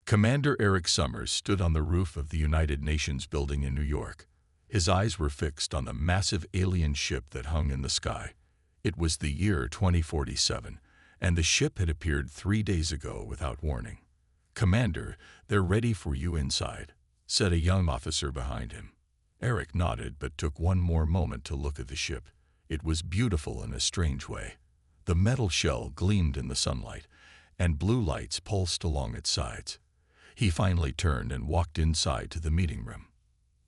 Commander Eric Summers stood on the roof of the United Nations building in New York. His eyes were fixed on the massive alien ship that hung in the sky. It was the year 2047, and the ship had appeared 3 days ago without warning. "Commander, they're ready for you inside," said a young officer behind him. Eric nodded but took one more moment to look at the ship. It was beautiful in a strange way. The metal shell gleamed in the sunlight, and blue lights pulsed along its sides. He finally turned and walked inside to the meeting room.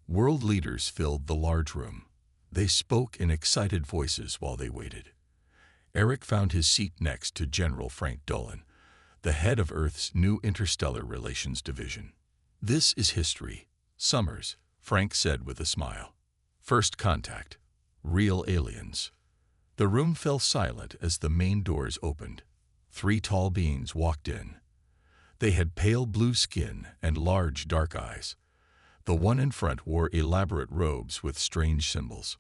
World leaders filled the large room. They spoke in excited voices while they waited. Eric found his seat next to General Frank Dolan, the head of Earth's new Interstellar Relations Division. "This is history, Summers," Frank said with a smile. "First contact. Real aliens." The room fell silent as the main doors opened. 3 tall beings walked in. They had pale blue skin and large dark eyes. The one in front wore elaborate robes with strange symbols.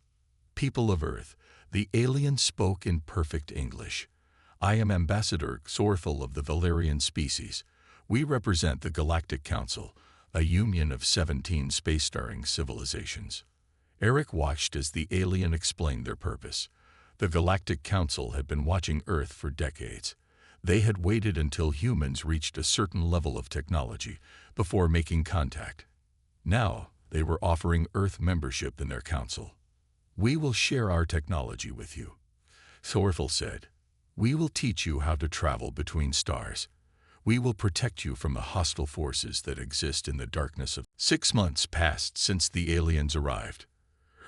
"People of Earth," the alien spoke in perfect English. "I am Ambassador Xorthal of the Valerian species. We represent the Galactic Council, a union of 17 space-faring civilizations." Eric watched as the alien explained their purpose. The Galactic Council had been watching Earth for decades. They had waited until humans reached a certain level of technology before making contact. Now, they were offering Earth membership in their council. "We will share our technology with you," Xorthal said. "We will teach you how to travel between stars. We will protect you from the hostile forces that exist in the darkness of." 6 months passed since the aliens arrived.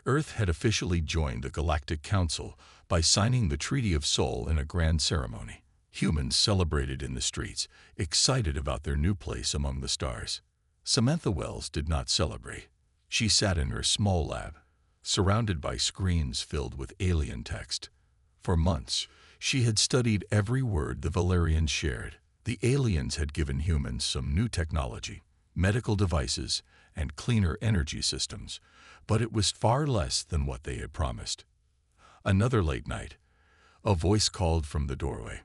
Earth had officially joined the Galactic Council by signing the Treaty of Sol in a grand ceremony. Humans celebrated in the streets, excited about their new place among the stars. Samantha Wells did not celebrate. She sat in her small lab, surrounded by screens filled with alien text. For months, she had studied every word the Valerians shared. The aliens had given humans some new technology, medical devices, and cleaner energy systems, but it was far less than what they had promised. Another late night, a voice called from the doorway.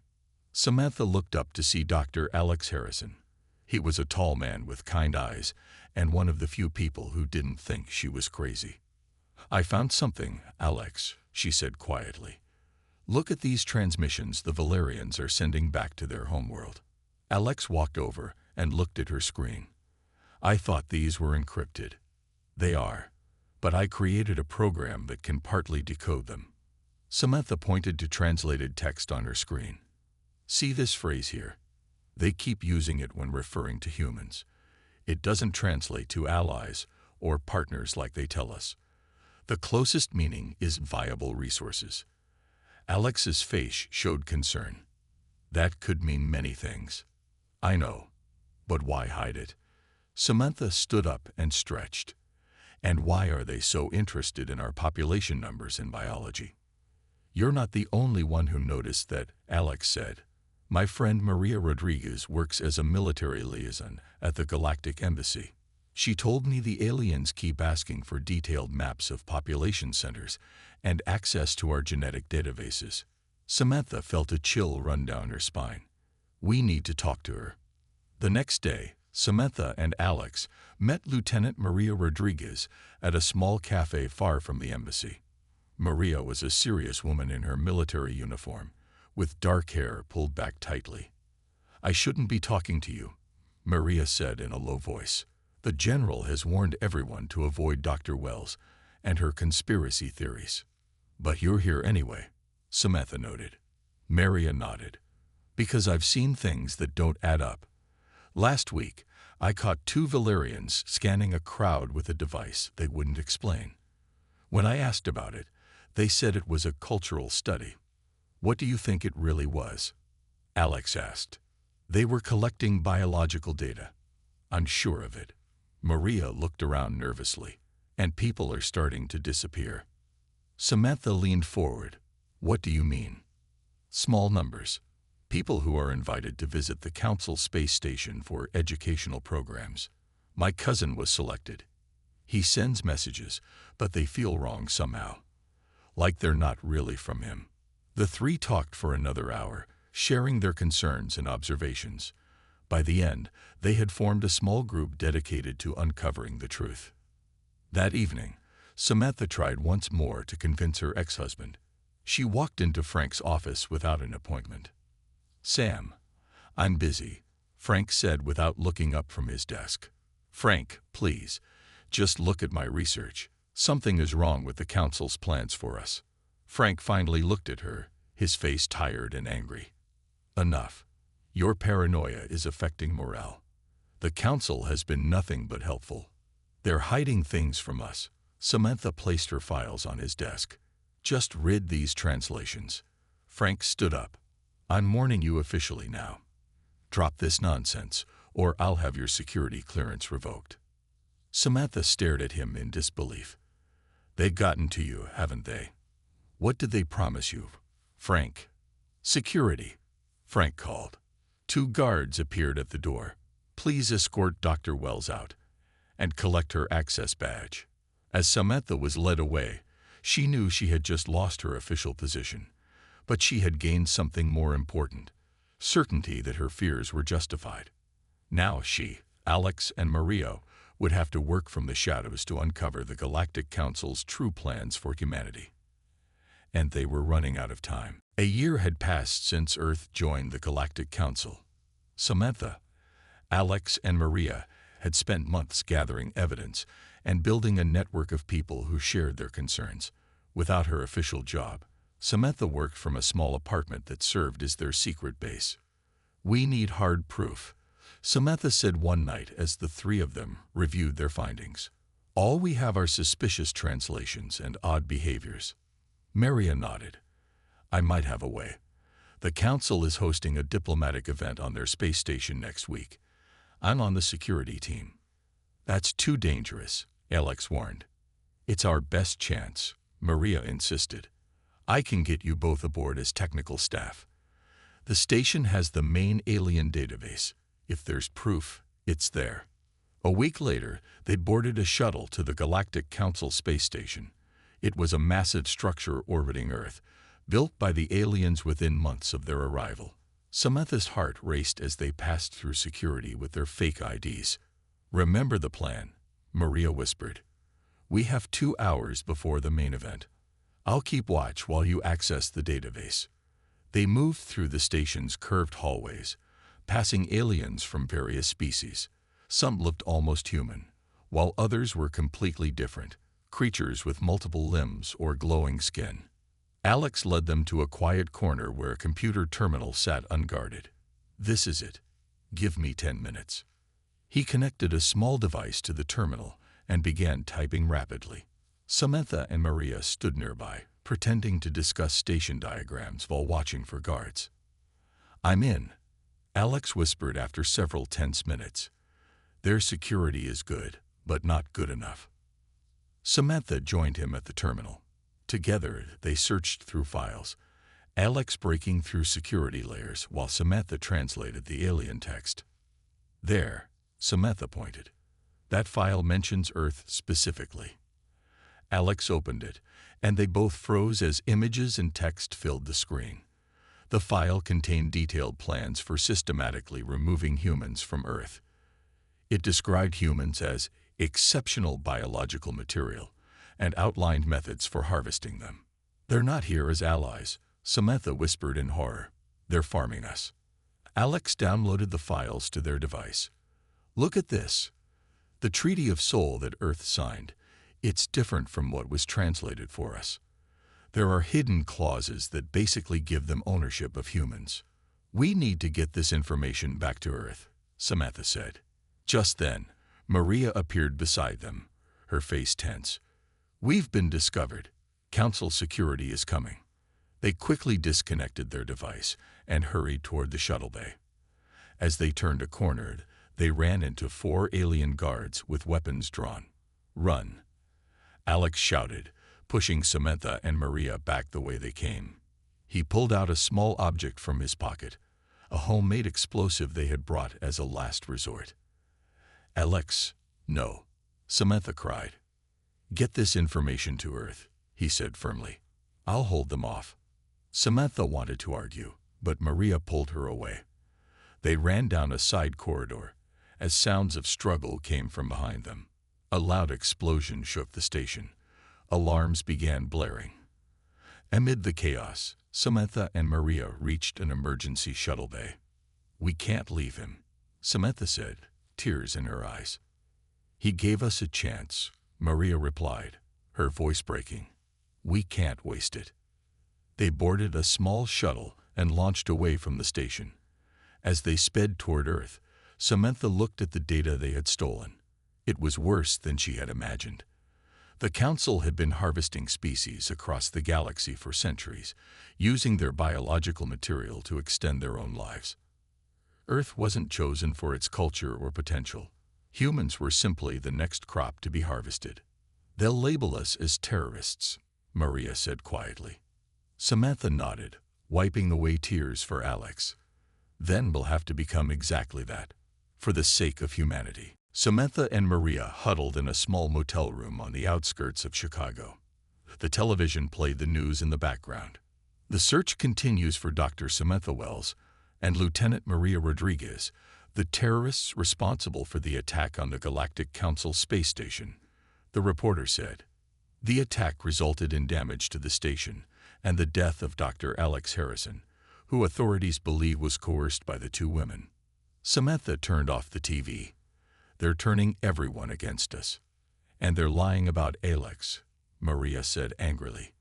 Samantha looked up to see Dr. Alex Harrison. He was a tall man with kind eyes and one of the few people who didn't think she was crazy. "I found something, Alex," she said quietly. "Look at these transmissions the Valerians are sending back to their homeworld." Alex walked over and looked at her screen. "I thought these were encrypted." "They are, but I created a program that can partly decode them." Samantha pointed to translated text on her screen. "See this phrase here? They keep using it when referring to humans. It doesn't translate to allies or partners like they tell us. The closest meaning is viable resources." Alex's face showed concern. "That could mean many things." "I know, but why hide it?" Samantha stood up and stretched. "And why are they so interested in our population numbers in biology?" "You're not the only one who noticed that," Alex said. "My friend Maria Rodriguez works as a military liaison at the Galactic Embassy. She told me the aliens keep asking for detailed maps of population centers and access to our genetic databases." Samantha felt a chill run down her spine. "We need to talk to her." The next day, Samantha and Alex met Lieutenant Maria Rodriguez at a small cafe far from the embassy. Maria was a serious woman in her military uniform, with dark hair pulled back tightly. "I shouldn't be talking to you," Maria said in a low voice. "The general has warned everyone to avoid Dr. Wells and her conspiracy theories." "But you're here anyway," Samantha noted. Maria nodded. "Because I've seen things that don't add up. Last week, I caught 2 Valerians scanning a crowd with a device they wouldn't explain. When I asked about it, they said it was a cultural study." "What do you think it really was?" Alex asked. "They were collecting biological data." "Unsure of it." Maria looked around nervously. "And people are starting to disappear." Samantha leaned forward. "What do you mean?" "Small numbers. People who are invited to visit the Council space station for educational programs. My cousin was selected. He sends messages, but they feel wrong somehow. Like they're not really from him." The 3 talked for another hour, sharing their concerns and observations. By the end, they had formed a small group dedicated to uncovering the truth. That evening, Samantha tried once more to convince her ex-husband. She walked into Frank's office without an appointment. "Sam, I'm busy," Frank said without looking up from his desk. "Frank, please, just look at my research. Something is wrong with the council's plans for us." Frank finally looked at her, his face tired and angry. "Enough. Your paranoia is affecting morale. The council has been nothing but helpful. They're hiding things from us." Samantha placed her files on his desk. "Just read these translations." Frank stood up. "I'm warning you officially now. Drop this nonsense, or I'll have your security clearance revoked." Samantha stared at him in disbelief. "They've gotten to you, haven't they? What did they promise you?" "Frank." "Security," Frank called. 2 guards appeared at the door. "Please escort Dr. Wells out and collect her access badge." As Samantha was led away, she knew she had just lost her official position, but she had gained something more important: certainty that her fears were justified. Now she, Alex, and Maria would have to work from the shadows to uncover the Galactic Council's true plans for humanity. And they were running out of time. A year had passed since Earth joined the Galactic Council. Samantha, Alex, and Maria had spent months gathering evidence and building a network of people who shared their concerns. Without her official job, Samantha worked from a small apartment that served as their secret base. "We need hard proof," Samantha said one night as the 3 of them reviewed their findings. "All we have are suspicious translations and odd behaviors." Maria nodded. "I might have a way. The council is hosting a diplomatic event on their space station next week. I'm on the security team." "That's too dangerous," Alex warned. "It's our best chance," Maria insisted. "I can get you both aboard as technical staff. The station has the main alien database. If there's proof, it's there." A week later, they boarded a shuttle to the Galactic Council space station. It was a massive structure orbiting Earth, built by the aliens within months of their arrival. Samantha's heart raced as they passed through security with their fake IDs. "Remember the plan," Maria whispered. "We have 2 hours before the main event. I'll keep watch while you access the database." They moved through the station's curved hallways, passing aliens from various species. Some looked almost human, while others were completely different, creatures with multiple limbs or glowing skin. Alex led them to a quiet corner where a computer terminal sat unguarded. "This is it. Give me 10 minutes." He connected a small device to the terminal and began typing rapidly. Samantha and Maria stood nearby, pretending to discuss station diagrams while watching for guards. "I'm in," Alex whispered after several tense minutes. "Their security is good, but not good enough." Samantha joined him at the terminal. Together, they searched through files, Alex breaking through security layers while Samantha translated the alien text. "There," Samantha pointed. "That file mentions Earth specifically." Alex opened it, and they both froze as images and text filled the screen. The file contained detailed plans for systematically removing humans from Earth. It described humans as exceptional biological material and outlined methods for harvesting them. "They're not here as allies," Samantha whispered in horror. "They're farming us." Alex downloaded the files to their device. "Look at this. The Treaty of Soul that Earth signed. It's different from what was translated for us. There are hidden clauses that basically give them ownership of humans. We need to get this information back to Earth," Samantha said. Just then, Maria appeared beside them, her face tense. "We've been discovered. Council security is coming." They quickly disconnected their device and hurried toward the shuttle bay. As they turned a corner, they ran into 4 alien guards with weapons drawn. "Run," Alex shouted, pushing Samantha and Maria back the way they came. He pulled out a small object from his pocket, a homemade explosive they had brought as a last resort. "Alex, no," Samantha cried. "Get this information to Earth," he said firmly. "I'll hold them off." Samantha wanted to argue, but Maria pulled her away. They ran down a side corridor as sounds of struggle came from behind them. A loud explosion shook the station. Alarms began blaring. Amid the chaos, Samantha and Maria reached an emergency shuttle bay. "We can't leave him," Samantha said, tears in her eyes. "He gave us a chance," Maria replied, her voice breaking. "We can't waste it." They boarded a small shuttle and launched away from the station. As they sped toward Earth, Samantha looked at the data they had stolen. It was worse than she had imagined. The Council had been harvesting species across the galaxy for centuries, using their biological material to extend their own lives. Earth wasn't chosen for its culture or potential. Humans were simply the next crop to be harvested. "They'll label us as terrorists," Maria said quietly. Samantha nodded, wiping away tears for Alex. "Then we'll have to become exactly that, for the sake of humanity." Samantha and Maria huddled in a small motel room on the outskirts of Chicago. The television played the news in the background. "The search continues for Dr. Samantha Wells and Lieutenant Maria Rodriguez, the terrorists responsible for the attack on the Galactic Council space station," the reporter said. The attack resulted in damage to the station and the death of Dr. Alex Harrison, who authorities believe was coerced by the two women. Samantha turned off the TV. "They're turning everyone against us. And they're lying about Alex," Maria said angrily.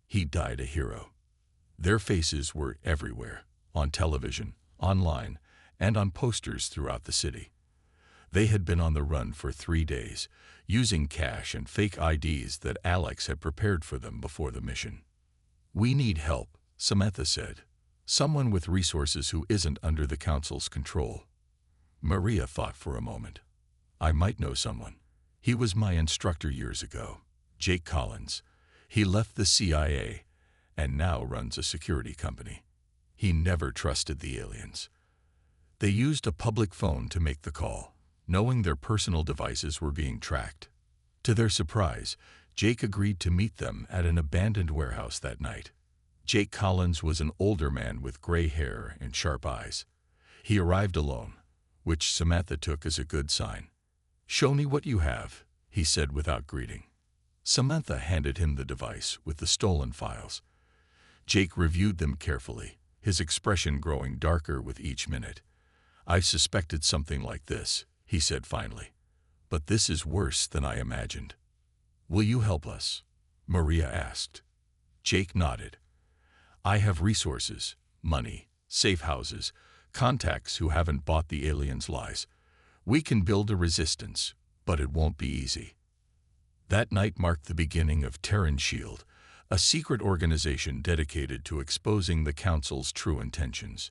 "He died a hero." Their faces were everywhere, on television, online, and on posters throughout the city. They had been on the run for 3 days, using cash and fake IDs that Alex had prepared for them before the mission. "We need help," Samantha said. "Someone with resources who isn't under the Council's control." Maria thought for a moment. "I might know someone. He was my instructor years ago, Jake Collins. He left the CIA and now runs a security company. He never trusted the aliens." They used a public phone to make the call, knowing their personal devices were being tracked. To their surprise, Jake agreed to meet them at an abandoned warehouse that night. Jake Collins was an older man with gray hair and sharp eyes. He arrived alone, which Samantha took as a good sign. "Show me what you have," he said without greeting. Samantha handed him the device with the stolen files. Jake reviewed them carefully, his expression growing darker with each minute. "I suspected something like this," he said finally. "But this is worse than I imagined." "Will you help us?" Maria asked. Jake nodded. "I have resources, money, safe houses, contacts who haven't bought the aliens' lies. We can build a resistance, but it won't be easy." That night marked the beginning of Terran Shield, a secret organization dedicated to exposing the Council's true intentions.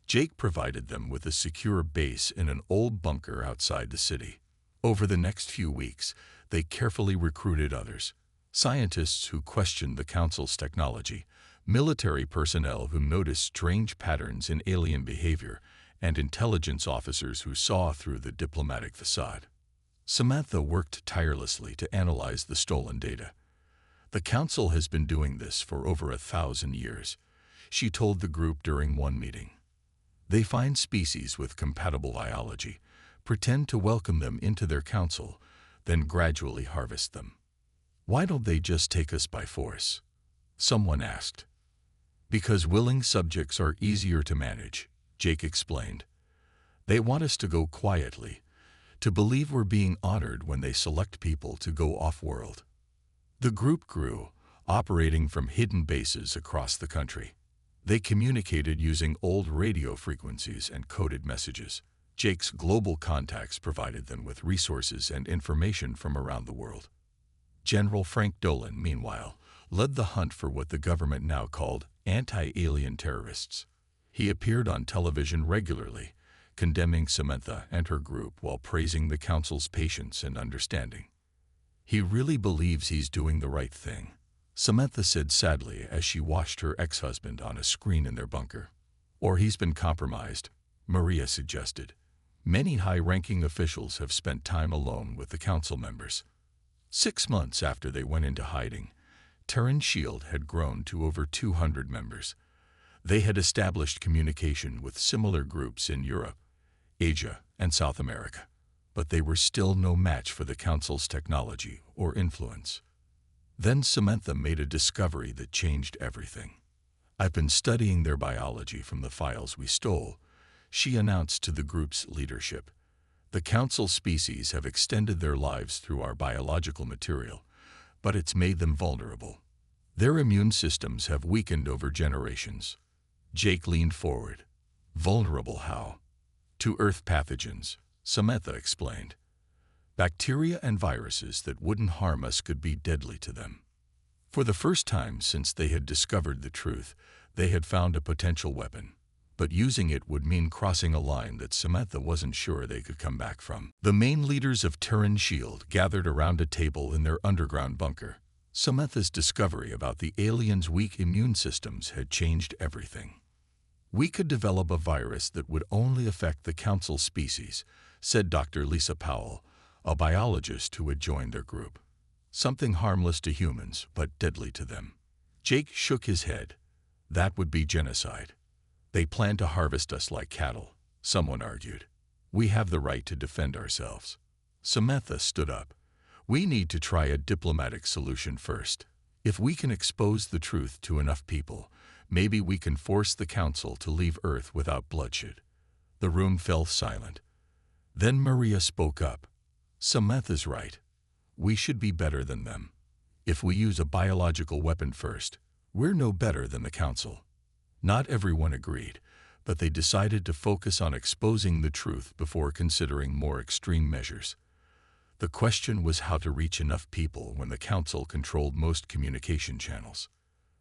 Jake provided them with a secure base in an old bunker outside the city. Over the next few weeks, they carefully recruited others: scientists who questioned the Council's technology, military personnel who noticed strange patterns in alien behavior, and intelligence officers who saw through the diplomatic facade. Samantha worked tirelessly to analyze the stolen data. "The Council has been doing this for over 1,000 years," she told the group during one meeting. "They find species with compatible biology, pretend to welcome them into their council, then gradually harvest them." "Why don't they just take us by force?" someone asked. "Because willing subjects are easier to manage," Jake explained. "They want us to go quietly, to believe we're being honored when they select people to go off-world." The group grew, operating from hidden bases across the country. They communicated using old radio frequencies and coded messages. Jake's global contacts provided them with resources and information from around the world. General Frank Dolan, meanwhile, led the hunt for what the government now called anti-alien terrorists. He appeared on television regularly, condemning Samantha and her group while praising the Council's patience and understanding. "He really believes he's doing the right thing," Samantha said sadly as she watched her ex-husband on a screen in their bunker. "Or he's been compromised," Maria suggested. "Many high-ranking officials have spent time alone with the Council members." 6 months after they went into hiding, Terran Shield had grown to over 200 members. They had established communication with similar groups in Europe, Asia, and South America. But they were still no match for the Council's technology or influence. Then Samantha made a discovery that changed everything. "I've been studying their biology from the files we stole," she announced to the group's leadership. "The Council species have extended their lives through our biological material, but it's made them vulnerable. Their immune systems have weakened over generations." Jake leaned forward. "Vulnerable how?" "To Earth pathogens," Samantha explained. "Bacteria and viruses that wouldn't harm us could be deadly to them." For the first time since they had discovered the truth, they had found a potential weapon. But using it would mean crossing a line that Samantha wasn't sure they could come back from. The main leaders of Terran Shield gathered around a table in their underground bunker. Samantha's discovery about the aliens' weak immune systems had changed everything. "We could develop a virus that would only affect the Council species," said Dr. Lisa Powell, a biologist who had joined their group. "Something harmless to humans, but deadly to them." Jake shook his head. "That would be genocide." "They plan to harvest us like cattle," someone argued. "We have the right to defend ourselves." Samantha stood up. "We need to try a diplomatic solution first. If we can expose the truth to enough people, maybe we can force the Council to leave Earth without bloodshed." The room fell silent. Then Maria spoke up. "Samantha's right. We should be better than them. If we use a biological weapon first, we're no better than the Council." Not everyone agreed, but they decided to focus on exposing the truth before considering more extreme measures. The question was how to reach enough people when the Council controlled most communication channels.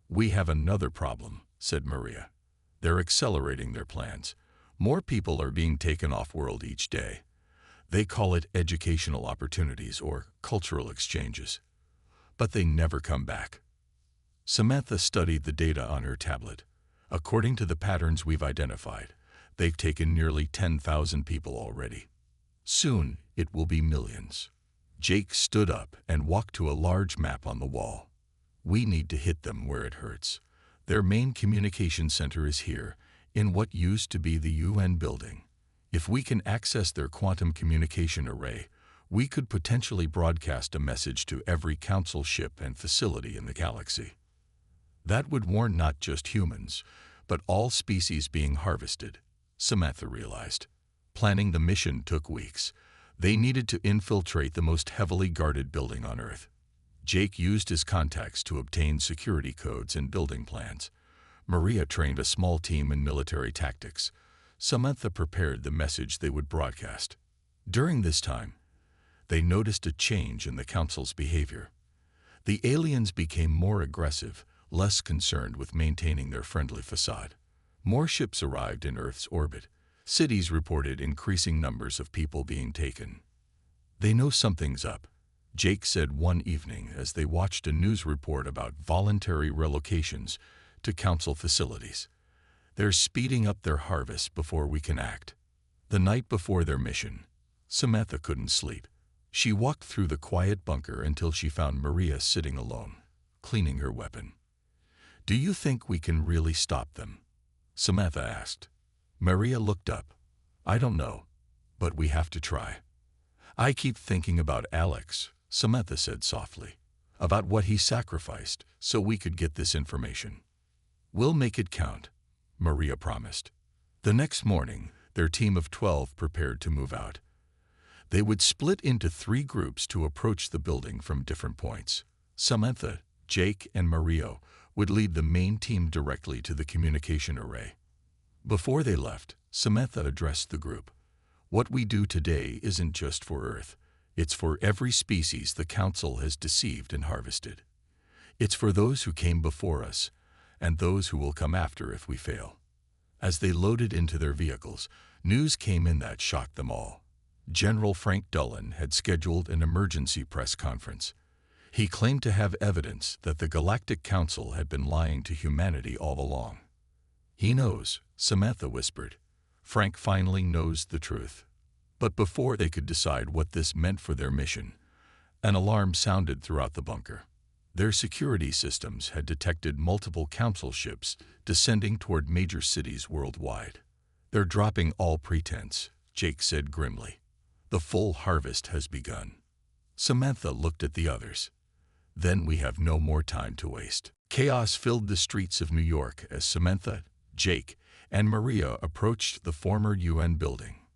"We have another problem," said Maria. "They're accelerating their plans. More people are being taken off-world each day. They call it educational opportunities or cultural exchanges. But they never come back." Samantha studied the data on her tablet. "According to the patterns we've identified, they've taken nearly 10,000 people already. Soon, it will be millions." Jake stood up and walked to a large map on the wall. "We need to hit them where it hurts. Their main communication center is here, in what used to be the UN building. If we can access their quantum communication array, we could potentially broadcast a message to every Council ship and facility in the galaxy. That would warn not just humans, but all species being harvested," Samantha realized. Planning the mission took weeks. They needed to infiltrate the most heavily guarded building on Earth. Jake used his contacts to obtain security codes and building plans. Maria trained a small team in military tactics. Samantha prepared the message they would broadcast. During this time, they noticed a change in the Council's behavior. The aliens became more aggressive, less concerned with maintaining their friendly facade. More ships arrived in Earth's orbit. Cities reported increasing numbers of people being taken. "They know something's up," Jake said one evening as they watched a news report about voluntary relocations to Council facilities. "They're speeding up their harvest before we can act." The night before their mission, Samantha couldn't sleep. She walked through the quiet bunker until she found Maria sitting alone, cleaning her weapon. "Do you think we can really stop them?" Samantha asked. Maria looked up. "I don't know, but we have to try." "I keep thinking about Alex," Samantha said softly, "about what he sacrificed so we could get this information." "We'll make it count," Maria promised. The next morning, their team of 12 prepared to move out. They would split into 3 groups to approach the building from different points. Samantha, Jake, and Maria would lead the main team directly to the communication array. Before they left, Samantha addressed the group. "What we do today isn't just for Earth. It's for every species the Council has deceived and harvested. It's for those who came before us, and those who will come after if we fail." As they loaded into their vehicles, news came in that shocked them all. General Frank Dullen had scheduled an emergency press conference. He claimed to have evidence that the Galactic Council had been lying to humanity all along. "He knows," Samantha whispered. "Frank finally knows the truth." But before they could decide what this meant for their mission, an alarm sounded throughout the bunker. Their security systems had detected multiple Council ships descending toward major cities worldwide. "They're dropping all pretense," Jake said grimly. "The full harvest has begun." Samantha looked at the others. "Then we have no more time to waste." Chaos filled the streets of New York as Samantha, Jake, and Maria approached the former UN building.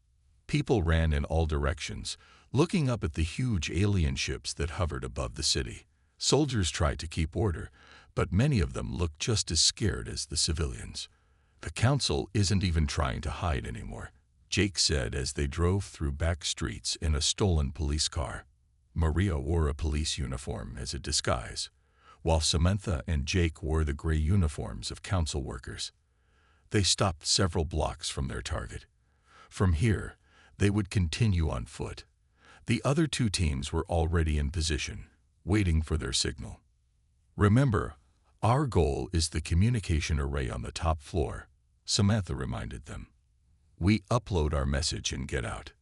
People ran in all directions, looking up at the huge alien ships that hovered above the city. Soldiers tried to keep order, but many of them looked just as scared as the civilians. "The council isn't even trying to hide anymore," Jake said as they drove through back streets in a stolen police car. Maria wore a police uniform as a disguise, while Samantha and Jake wore the gray uniforms of council workers. They stopped several blocks from their target. From here, they would continue on foot. The other two teams were already in position, waiting for their signal. "Remember, our goal is the communication array on the top floor," Samantha reminded them. "We upload our message and get out."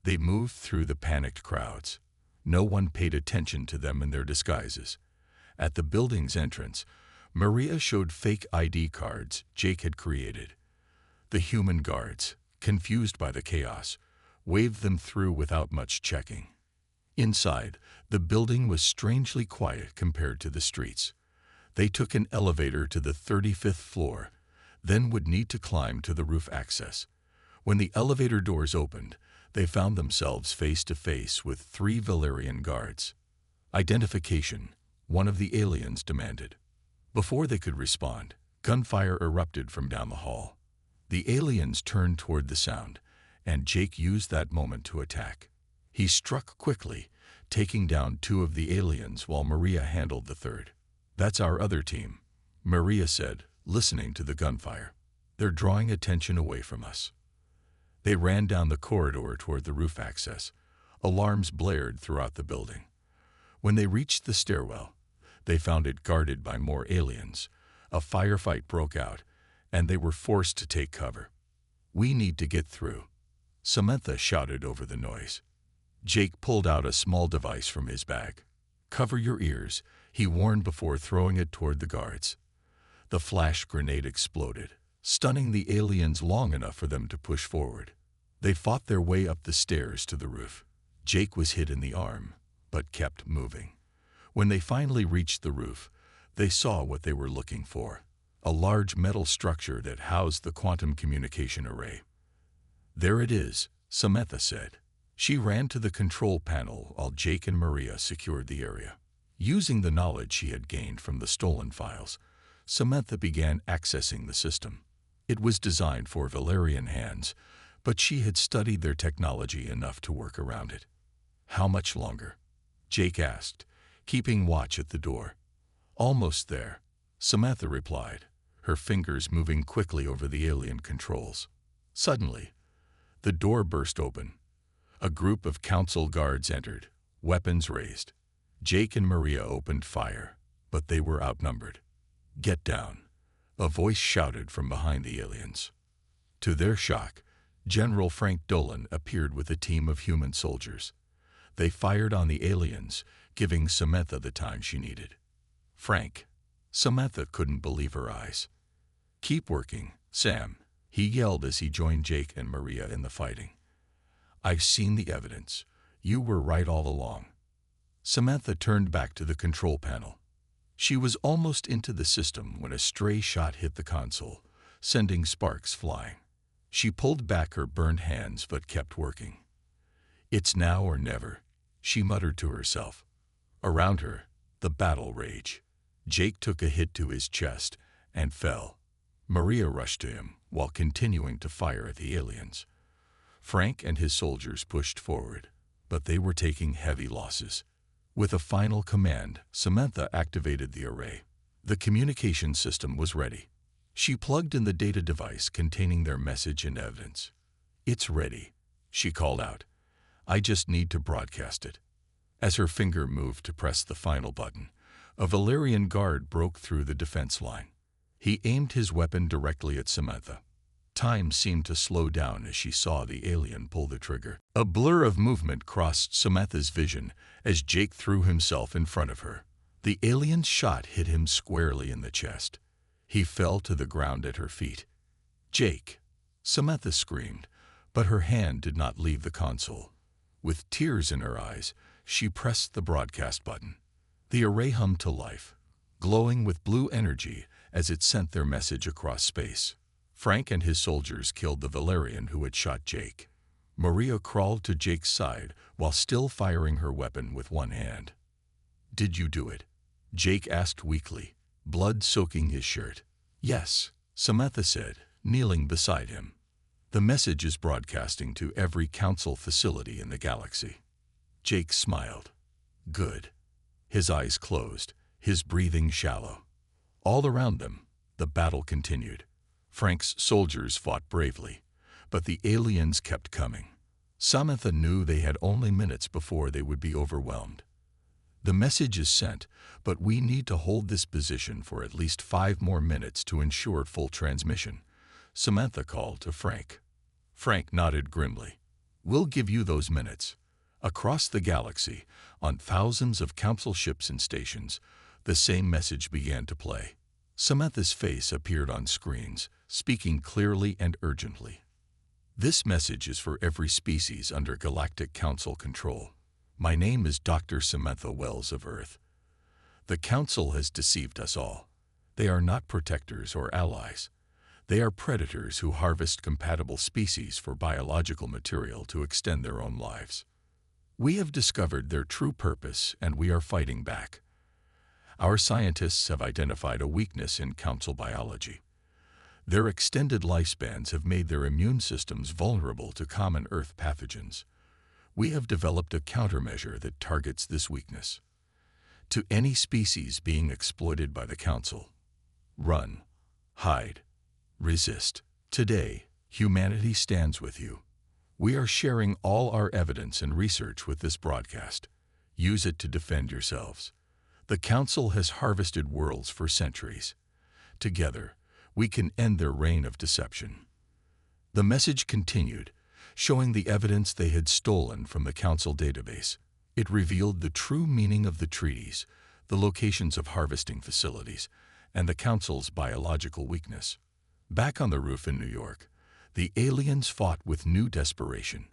They moved through the panicked crowds. No one paid attention to them in their disguises. At the building's entrance, Maria showed fake ID cards Jake had created. The human guards, confused by the chaos, waved them through without much checking. Inside, the building was strangely quiet compared to the streets. They took an elevator to the 35th floor, then would need to climb to the roof access. When the elevator doors opened, they found themselves face to face with 3 Valerian guards. "Identification," one of the aliens demanded. Before they could respond, gunfire erupted from down the hall. The aliens turned toward the sound, and Jake used that moment to attack. He struck quickly, taking down 2 of the aliens while Maria handled the third. "That's our other team," Maria said, listening to the gunfire. "They're drawing attention away from us." They ran down the corridor toward the roof access. Alarms blared throughout the building. When they reached the stairwell, they found it guarded by more aliens. A firefight broke out, and they were forced to take cover. "We need to get through," Samantha shouted over the noise. Jake pulled out a small device from his bag. "Cover your ears," he warned before throwing it toward the guards. The flash grenade exploded, stunning the aliens long enough for them to push forward. They fought their way up the stairs to the roof. Jake was hit in the arm, but kept moving. When they finally reached the roof, they saw what they were looking for: a large metal structure that housed the quantum communication array. "There it is," Samantha said. She ran to the control panel while Jake and Maria secured the area. Using the knowledge she had gained from the stolen files, Samantha began accessing the system. It was designed for Valerian hands, but she had studied their technology enough to work around it. "How much longer?" Jake asked, keeping watch at the door. "Almost there," Samantha replied, her fingers moving quickly over the alien controls. Suddenly, the door burst open. A group of council guards entered, weapons raised. Jake and Maria opened fire, but they were outnumbered. "Get down," a voice shouted from behind the aliens. To their shock, General Frank Dolan appeared with a team of human soldiers. They fired on the aliens, giving Samantha the time she needed. "Frank," Samantha couldn't believe her eyes. "Keep working, Sam," he yelled as he joined Jake and Maria in the fighting. "I've seen the evidence. You were right all along." Samantha turned back to the control panel. She was almost into the system when a stray shot hit the console, sending sparks flying. She pulled back her burned hands but kept working. "It's now or never," she muttered to herself. Around her, the battle raged. Jake took a hit to his chest and fell. Maria rushed to him while continuing to fire at the aliens. Frank and his soldiers pushed forward, but they were taking heavy losses. With a final command, Samantha activated the array. The communication system was ready. She plugged in the data device containing their message and evidence. "It's ready," she called out. "I just need to broadcast it." As her finger moved to press the final button, a Valerian guard broke through the defense line. He aimed his weapon directly at Samantha. Time seemed to slow down as she saw the alien pull the trigger. A blur of movement crossed Samantha's vision as Jake threw himself in front of her. The alien's shot hit him squarely in the chest. He fell to the ground at her feet. "Jake!" Samantha screamed, But her hand did not leave the console. With tears in her eyes, she pressed the broadcast button. The array hummed to life, glowing with blue energy as it sent their message across space. Frank and his soldiers killed the Valerian who had shot Jake. Maria crawled to Jake's side while still firing her weapon with one hand. "Did you do it?" Jake asked weakly, blood soaking his shirt. "Yes," Samantha said, kneeling beside him. "The message is broadcasting to every council facility in the galaxy." Jake smiled. "Good." His eyes closed, his breathing shallow. All around them, the battle continued. Frank's soldiers fought bravely, but the aliens kept coming. Samantha knew they had only minutes before they would be overwhelmed. "The message is sent, but we need to hold this position for at least 5 more minutes to ensure full transmission," Samantha called to Frank. Frank nodded grimly. "We'll give you those minutes." Across the galaxy, on thousands of council ships and stations, the same message began to play. Samantha's face appeared on screens, speaking clearly and urgently. "This message is for every species under Galactic Council control. My name is Dr. Samantha Wells of Earth. The Council has deceived us all. They are not protectors or allies. They are predators who harvest compatible species for biological material to extend their own lives. We have discovered their true purpose and we are fighting back. Our scientists have identified a weakness in Council biology. Their extended lifespans have made their immune systems vulnerable to common Earth pathogens. We have developed a countermeasure that targets this weakness. To any species being exploited by the Council, run, hide, resist. Today, humanity stands with you. We are sharing all our evidence and research with this broadcast. Use it to defend yourselves. The Council has harvested worlds for centuries. Together, we can end their reign of deception." The message continued, showing the evidence they had stolen from the Council database. It revealed the true meaning of the treaties, the locations of harvesting facilities, and the Council's biological weakness. Back on the roof in New York, the aliens fought with new desperation.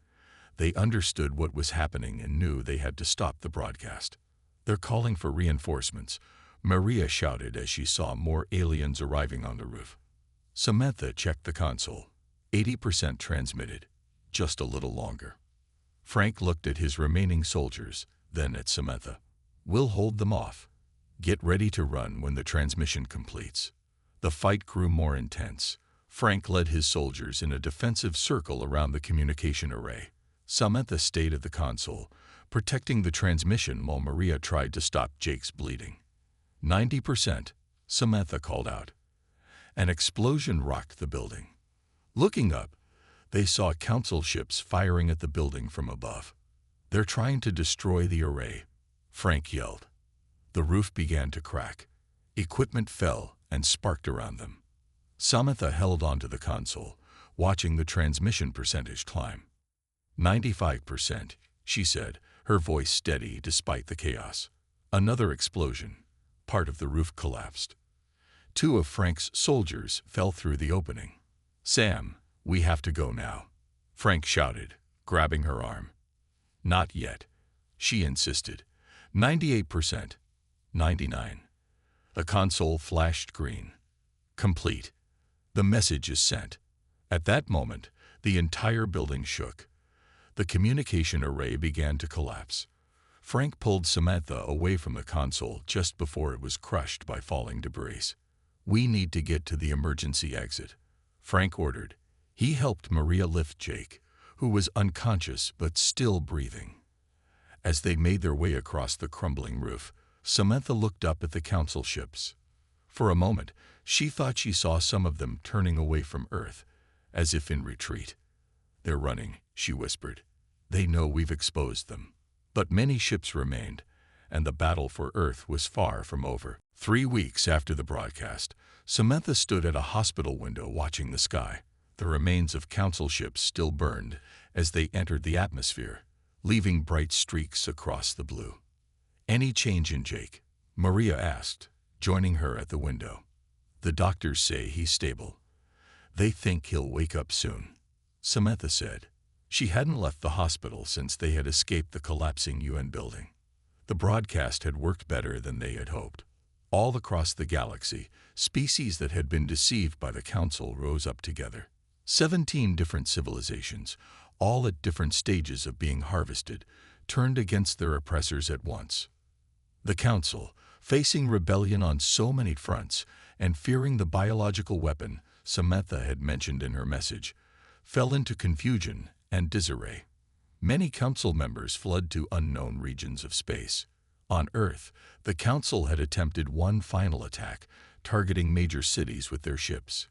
They understood what was happening and knew they had to stop the broadcast. "They're calling for reinforcements," Maria shouted as she saw more aliens arriving on the roof. Samantha checked the console. 80% transmitted. Just a little longer. Frank looked at his remaining soldiers, then at Samantha. "We'll hold them off. Get ready to run when the transmission completes." The fight grew more intense. Frank led his soldiers in a defensive circle around the communication array. Samantha stayed at the console, protecting the transmission while Maria tried to stop Jake's bleeding. 90%, Samantha called out. An explosion rocked the building. Looking up, they saw council ships firing at the building from above. "They're trying to destroy the array," Frank yelled. The roof began to crack. Equipment fell and sparked around them. Samantha held onto the console, watching the transmission percentage climb. 95%, she said, her voice steady despite the chaos. Another explosion. Part of the roof collapsed. 2 of Frank's soldiers fell through the opening. "Sam, we have to go now," Frank shouted, grabbing her arm. "Not yet," she insisted. 98%. 99. The console flashed green. Complete. The message is sent. At that moment, the entire building shook. The communication array began to collapse. Frank pulled Samantha away from the console just before it was crushed by falling debris. "We need to get to the emergency exit," Frank ordered. He helped Maria lift Jake, who was unconscious but still breathing. As they made their way across the crumbling roof, Samantha looked up at the council ships. For a moment, she thought she saw some of them turning away from Earth, as if in retreat. "They're running," she whispered. "They know we've exposed them." But many ships remained, and the battle for Earth was far from over. 3 weeks after the broadcast, Samantha stood at a hospital window watching the sky. The remains of council ships still burned as they entered the atmosphere, leaving bright streaks across the blue. "Any change in Jake?" Maria asked, joining her at the window. "The doctors say he's stable. They think he'll wake up soon." Samantha said. She hadn't left the hospital since they had escaped the collapsing UN building. The broadcast had worked better than they had hoped. All across the galaxy, species that had been deceived by the Council rose up together. 17 different civilizations, all at different stages of being harvested, turned against their oppressors at once. The Council, facing rebellion on so many fronts and fearing the biological weapon Samantha had mentioned in her message, fell into confusion and disarray. Many Council members fled to unknown regions of space. On Earth, the Council had attempted one final attack, targeting major cities with their ships.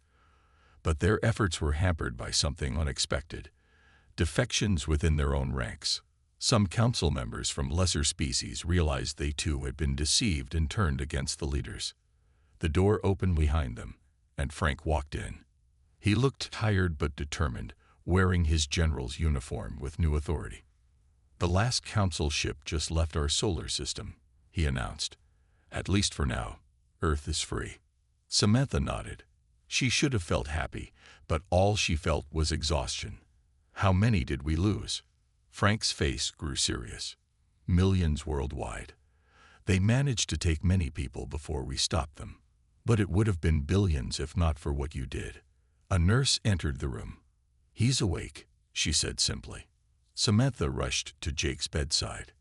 But their efforts were hampered by something unexpected: defections within their own ranks. Some Council members from lesser species realized they too had been deceived and turned against the leaders. The door opened behind them, and Frank walked in. He looked tired but determined, wearing his general's uniform with new authority. "The last Council ship just left our solar system," he announced. "At least for now, Earth is free." Samantha nodded. She should have felt happy, but all she felt was exhaustion. "How many did we lose?" Frank's face grew serious. "Millions worldwide. They managed to take many people before we stopped them. But it would have been billions if not for what you did." A nurse entered the room. "He's awake," she said simply. Samantha rushed to Jake's bedside.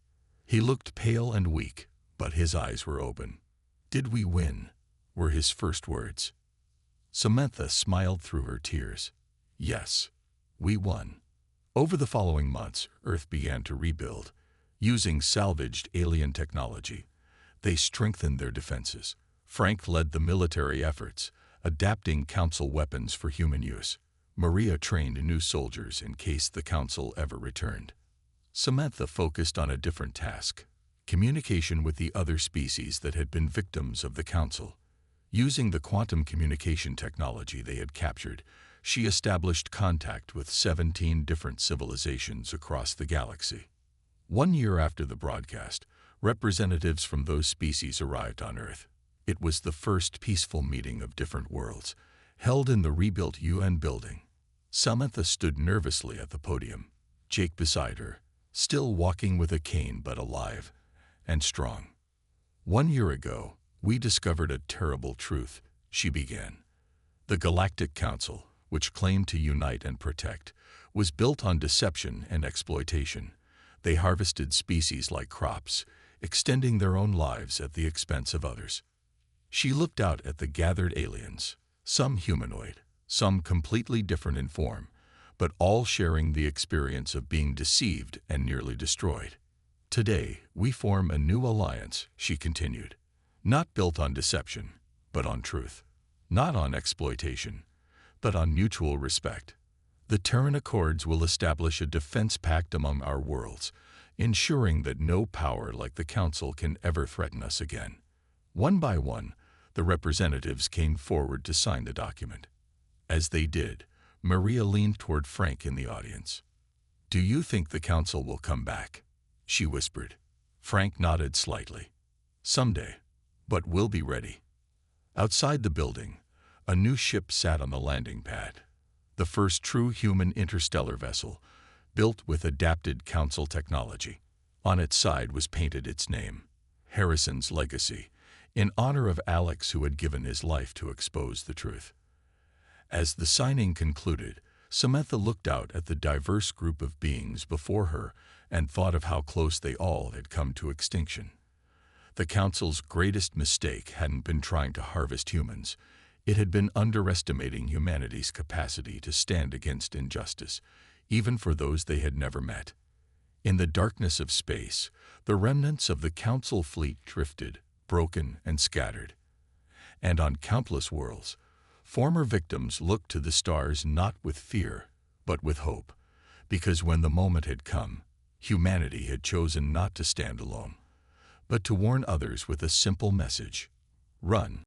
He looked pale and weak, but his eyes were open. "Did we win?" were his first words. Samantha smiled through her tears. "Yes, we won." Over the following months, Earth began to rebuild. Using salvaged alien technology, they strengthened their defenses. Frank led the military efforts, adapting Council weapons for human use. Maria trained new soldiers in case the Council ever returned. Samantha focused on a different task: communication with the other species that had been victims of the Council. Using the quantum communication technology they had captured, she established contact with 17 different civilizations across the galaxy. 1 year after the broadcast, representatives from those species arrived on Earth. It was the first peaceful meeting of different worlds, held in the rebuilt UN building. Samantha stood nervously at the podium, Jake beside her, still walking with a cane but alive and strong. "1 year ago, we discovered a terrible truth," she began. "The Galactic Council, which claimed to unite and protect, was built on deception and exploitation. They harvested species like crops, extending their own lives at the expense of others." She looked out at the gathered aliens, some humanoid, some completely different in form, but all sharing the experience of being deceived and nearly destroyed. "Today, we form a new alliance," she continued, "not built on deception, but on truth. Not on exploitation, but on mutual respect. The Terran Accords will establish a defense pact among our worlds, ensuring that no power like the Council can ever threaten us again." One by one, the representatives came forward to sign the document. As they did, Maria leaned toward Frank in the audience. "Do you think the Council will come back?" she whispered. Frank nodded slightly. "Someday, but we'll be ready." Outside the building, a new ship sat on the landing pad. The first true human interstellar vessel, built with adapted Council technology. On its side was painted its name, Harrison's Legacy, in honor of Alex, who had given his life to expose the truth. As the signing concluded, Samantha looked out at the diverse group of beings before her and thought of how close they all had come to extinction. The Council's greatest mistake hadn't been trying to harvest humans. It had been underestimating humanity's capacity to stand against injustice, even for those they had never met. In the darkness of space, the remnants of the Council fleet drifted, broken and scattered. And on countless worlds, former victims looked to the stars not with fear, but with hope, because when the moment had come, humanity had chosen not to stand alone, but to warn others with a simple message: run.